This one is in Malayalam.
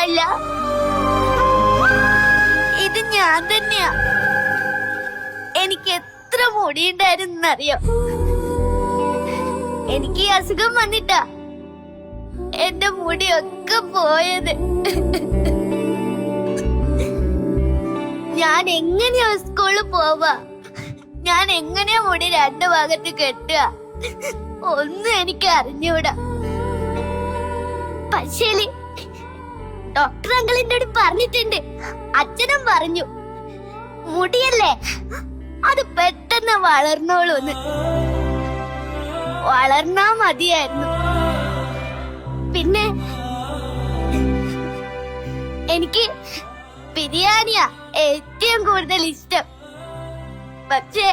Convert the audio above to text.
അല്ല, ഇത് ഞാൻ തന്നെയാ. എനിക്ക് എത്ര മുടിയുണ്ടായിരുന്നറിയോ? എനിക്ക് ഈ അസുഖം വന്നിട്ടാ എന്റെ മുടിയൊക്കെ പോയത്. ഞാൻ എങ്ങനെയാ സ്കൂളിൽ പോവാ? ഞാൻ എങ്ങനെയാ മുടി 2 ഭാഗത്ത് കെട്ടുക? ഒന്നും എനിക്ക് അറിഞ്ഞൂടാ. പക്ഷേ ഡോക്ടർ അങ്കിൾ എന്നോട് പറഞ്ഞിട്ടുണ്ട്, അച്ഛനും പറഞ്ഞു, മുടിയല്ലേ അത് പെട്ടെന്ന് വളർന്നോളൂന്ന്. വളർന്നാ മതിയായിരുന്നു. പിന്നെ എനിക്ക് ബിരിയാണിയാ ഏറ്റവും കൂടുതൽ ഇഷ്ടം. പക്ഷേ